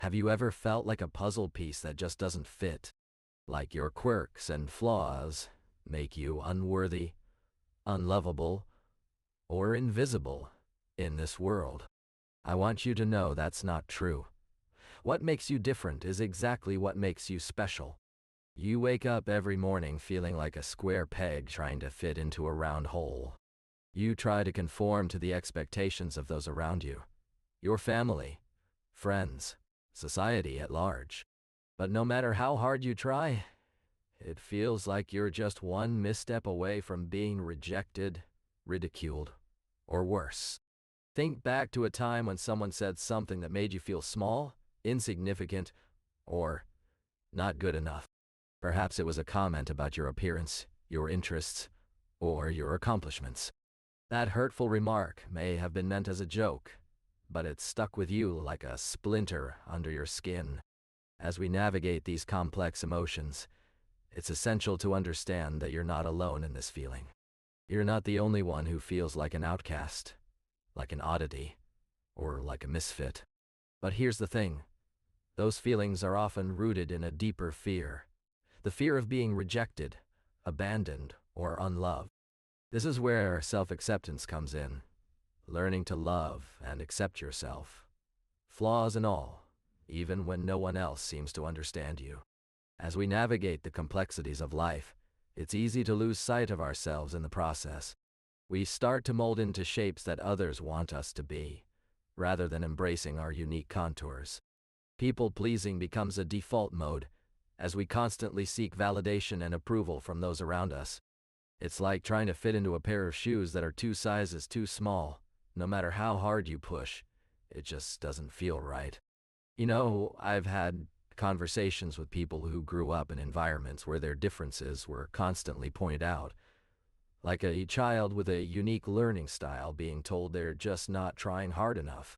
Have you ever felt like a puzzle piece that just doesn't fit? Like your quirks and flaws make you unworthy, unlovable, or invisible in this world? I want you to know that's not true. What makes you different is exactly what makes you special. You wake up every morning feeling like a square peg trying to fit into a round hole. You try to conform to the expectations of those around you, your family, friends, society at large. But no matter how hard you try, it feels like you're just one misstep away from being rejected, ridiculed, or worse. Think back to a time when someone said something that made you feel small, insignificant, or not good enough. Perhaps it was a comment about your appearance, your interests, or your accomplishments. That hurtful remark may have been meant as a joke, but it stuck with you like a splinter under your skin. As we navigate these complex emotions, it's essential to understand that you're not alone in this feeling. You're not the only one who feels like an outcast, like an oddity, or like a misfit. But here's the thing. Those feelings are often rooted in a deeper fear. The fear of being rejected, abandoned, or unloved. This is where self-acceptance comes in. Learning to love and accept yourself, flaws and all, even when no one else seems to understand you. As we navigate the complexities of life, it's easy to lose sight of ourselves in the process. We start to mold into shapes that others want us to be, rather than embracing our unique contours. People-pleasing becomes a default mode, as we constantly seek validation and approval from those around us. It's like trying to fit into a pair of shoes that are 2 sizes too small. No matter how hard you push, it just doesn't feel right. I've had conversations with people who grew up in environments where their differences were constantly pointed out, like a child with a unique learning style being told they're just not trying hard enough,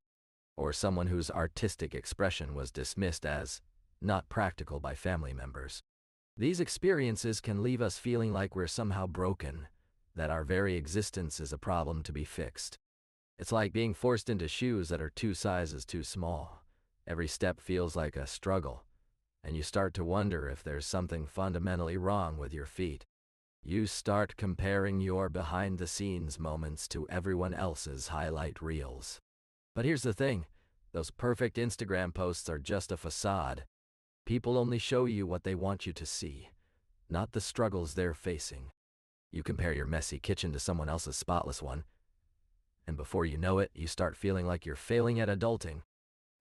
or someone whose artistic expression was dismissed as not practical by family members. These experiences can leave us feeling like we're somehow broken, that our very existence is a problem to be fixed. It's like being forced into shoes that are 2 sizes too small. Every step feels like a struggle, and you start to wonder if there's something fundamentally wrong with your feet. You start comparing your behind-the-scenes moments to everyone else's highlight reels. But here's the thing, those perfect Instagram posts are just a facade. People only show you what they want you to see, not the struggles they're facing. You compare your messy kitchen to someone else's spotless one, and before you know it, you start feeling like you're failing at adulting.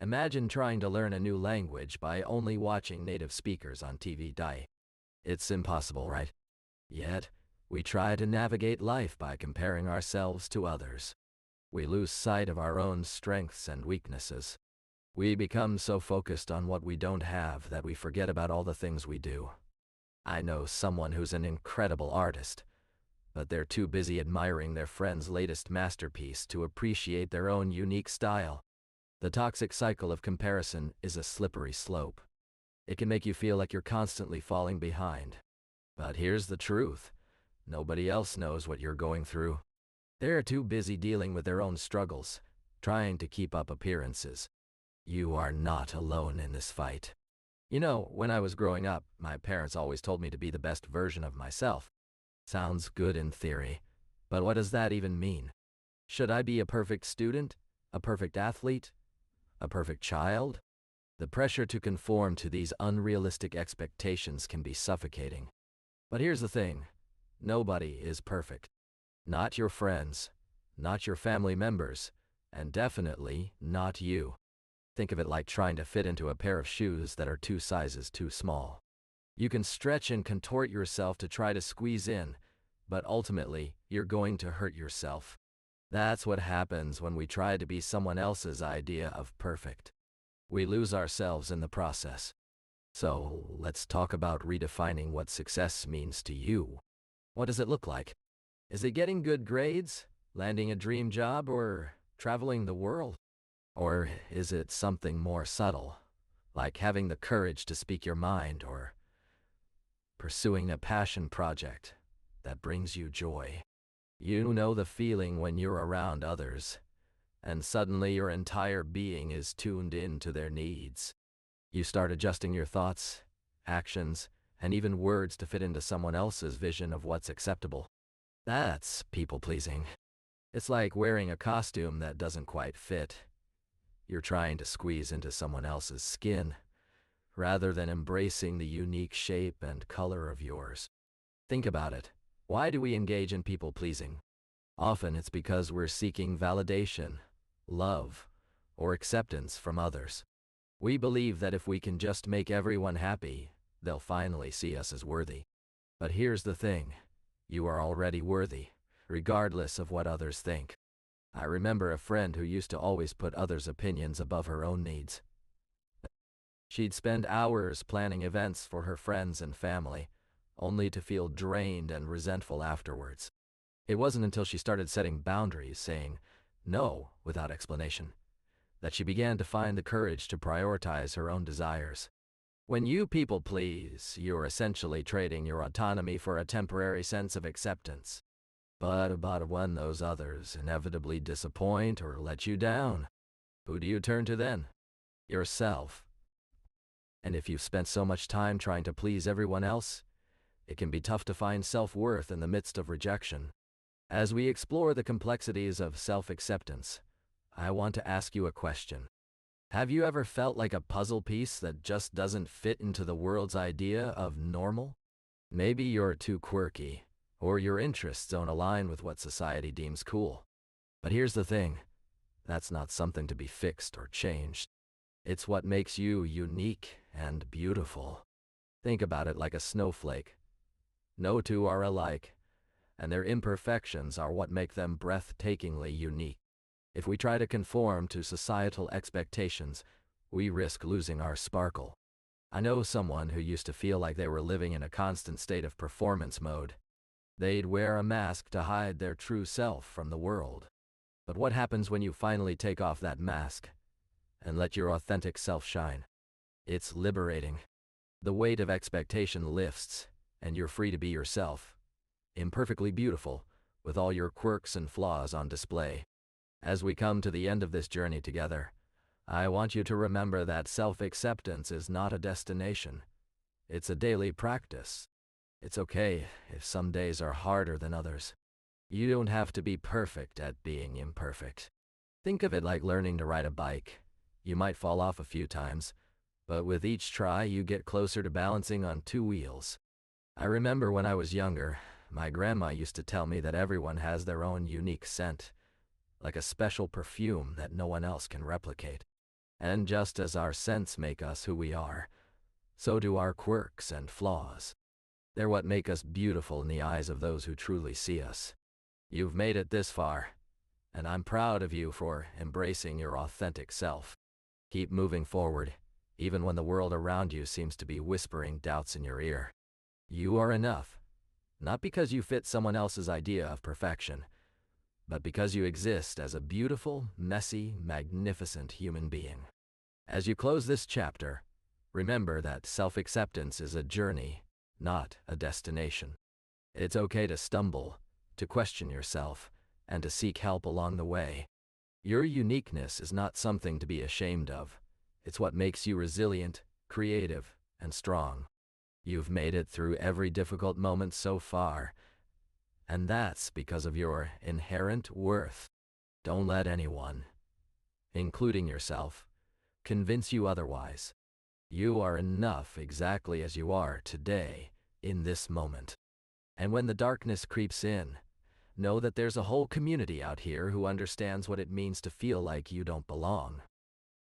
Imagine trying to learn a new language by only watching native speakers on TV. It's impossible, right? Yet, we try to navigate life by comparing ourselves to others. We lose sight of our own strengths and weaknesses. We become so focused on what we don't have that we forget about all the things we do. I know someone who's an incredible artist, but they're too busy admiring their friend's latest masterpiece to appreciate their own unique style. The toxic cycle of comparison is a slippery slope. It can make you feel like you're constantly falling behind. But here's the truth. Nobody else knows what you're going through. They're too busy dealing with their own struggles, trying to keep up appearances. You are not alone in this fight. When I was growing up, my parents always told me to be the best version of myself. Sounds good in theory, but what does that even mean? Should I be a perfect student, a perfect athlete, a perfect child? The pressure to conform to these unrealistic expectations can be suffocating. But here's the thing, nobody is perfect. Not your friends, not your family members, and definitely not you. Think of it like trying to fit into a pair of shoes that are 2 sizes too small. You can stretch and contort yourself to try to squeeze in, but ultimately, you're going to hurt yourself. That's what happens when we try to be someone else's idea of perfect. We lose ourselves in the process. So, let's talk about redefining what success means to you. What does it look like? Is it getting good grades, landing a dream job, or traveling the world? Or is it something more subtle, like having the courage to speak your mind or pursuing a passion project that brings you joy? You know the feeling when you're around others, and suddenly your entire being is tuned in to their needs. You start adjusting your thoughts, actions, and even words to fit into someone else's vision of what's acceptable. That's people-pleasing. It's like wearing a costume that doesn't quite fit. You're trying to squeeze into someone else's skin, rather than embracing the unique shape and color of yours. Think about it. Why do we engage in people-pleasing? Often it's because we're seeking validation, love, or acceptance from others. We believe that if we can just make everyone happy, they'll finally see us as worthy. But here's the thing. You are already worthy, regardless of what others think. I remember a friend who used to always put others' opinions above her own needs. She'd spend hours planning events for her friends and family, only to feel drained and resentful afterwards. It wasn't until she started setting boundaries, saying no without explanation, that she began to find the courage to prioritize her own desires. When you people please, you're essentially trading your autonomy for a temporary sense of acceptance. But when those others inevitably disappoint or let you down, who do you turn to then? Yourself. And if you've spent so much time trying to please everyone else, it can be tough to find self-worth in the midst of rejection. As we explore the complexities of self-acceptance, I want to ask you a question. Have you ever felt like a puzzle piece that just doesn't fit into the world's idea of normal? Maybe you're too quirky, or your interests don't align with what society deems cool. But here's the thing. That's not something to be fixed or changed. It's what makes you unique and beautiful. Think about it like a snowflake. No two are alike, and their imperfections are what make them breathtakingly unique. If we try to conform to societal expectations, we risk losing our sparkle. I know someone who used to feel like they were living in a constant state of performance mode. They'd wear a mask to hide their true self from the world. But what happens when you finally take off that mask and let your authentic self shine? It's liberating. The weight of expectation lifts, and you're free to be yourself, imperfectly beautiful, with all your quirks and flaws on display. As we come to the end of this journey together, I want you to remember that self-acceptance is not a destination. It's a daily practice. It's okay if some days are harder than others. You don't have to be perfect at being imperfect. Think of it like learning to ride a bike. You might fall off a few times, but with each try you get closer to balancing on two wheels. I remember when I was younger, my grandma used to tell me that everyone has their own unique scent, like a special perfume that no one else can replicate. And just as our scents make us who we are, so do our quirks and flaws. They're what make us beautiful in the eyes of those who truly see us. You've made it this far, and I'm proud of you for embracing your authentic self. Keep moving forward, even when the world around you seems to be whispering doubts in your ear. You are enough, not because you fit someone else's idea of perfection, but because you exist as a beautiful, messy, magnificent human being. As you close this chapter, remember that self-acceptance is a journey, not a destination. It's okay to stumble, to question yourself, and to seek help along the way. Your uniqueness is not something to be ashamed of. It's what makes you resilient, creative, and strong. You've made it through every difficult moment so far, and that's because of your inherent worth. Don't let anyone, including yourself, convince you otherwise. You are enough exactly as you are today, in this moment. And when the darkness creeps in, know that there's a whole community out here who understands what it means to feel like you don't belong.